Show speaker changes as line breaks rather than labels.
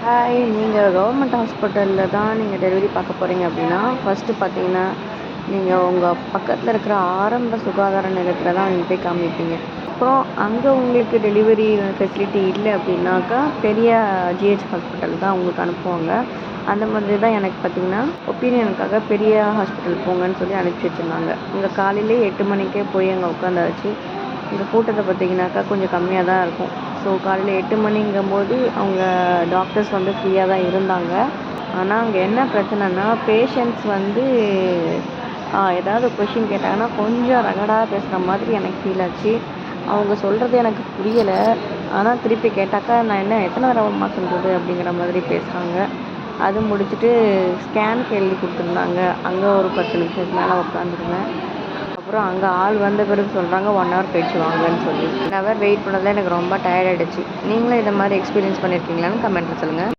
Hi, நீங்கள் government ஹாஸ்பிட்டலில் தான் நீங்கள் டெலிவரி பார்க்க போகிறீங்க அப்படின்னா, ஃபஸ்ட்டு பார்த்தீங்கன்னா, நீங்கள் உங்கள் பக்கத்தில் இருக்கிற ஆரம்ப சுகாதார நிலையத்தில் தான் நீங்கள் போய் காமிப்பீங்க. அப்புறம் அங்கே உங்களுக்கு டெலிவரி ஃபெசிலிட்டி இல்லை அப்படின்னாக்கா, பெரிய ஜிஹெச் ஹாஸ்பிட்டல் தான் உங்களுக்கு அனுப்புவாங்க. அந்த மாதிரி தான் எனக்கு பார்த்தீங்கன்னா, ஒப்பீனியனுக்காக பெரிய ஹாஸ்பிட்டல் போங்கன்னு சொல்லி அனுப்பிச்சி வச்சுருந்தாங்க. இங்கே காலையிலே 8 மணிக்கே போய் அங்கே உட்காந்தாச்சு. இங்கே கூட்டத்தை பார்த்தீங்கன்னாக்கா கொஞ்சம் கம்மியாக தான் இருக்கும். ஸோ காலையில் 8 மணிங்கும்போது அவங்க டாக்டர்ஸ் வந்து ஃப்ரீயாக தான் இருந்தாங்க. ஆனால் அங்கே என்ன பிரச்சனைனா, பேஷண்ட்ஸ் வந்து ஏதாவது கொஷின் கேட்டாங்கன்னா கொஞ்சம் ரகடாக பேசுகிற மாதிரி எனக்கு ஃபீல் ஆச்சு. அவங்க சொல்கிறது எனக்கு புரியலை. ஆனால் திருப்பி கேட்டாக்கா நான் என்ன எத்தனை தடவைம்மா சொல்கிறது அப்படிங்கிற மாதிரி பேசுகிறாங்க. அது முடிச்சுட்டு ஸ்கேனுக்கு எழுதி கொடுத்துருந்தாங்க. அங்கே ஒரு 10 நிமிஷத்துக்கு மேலே உட்காந்துருந்தேன். அப்புறம் அங்கே ஆள் வந்த பிறகு சொல்கிறாங்க 1 ஹவர் கழிச்சு வாங்கன்னு சொல்லி. 1 ஹவர் வெயிட் பண்ணதில் எனக்கு ரொம்ப டயர்ட் ஆகிடுச்சு. நீங்களும் இதை மாதிரி எக்ஸ்பீரியன்ஸ் பண்ணியிருக்கீங்களான்னு கமெண்ட்டில் சொல்லுங்கள்.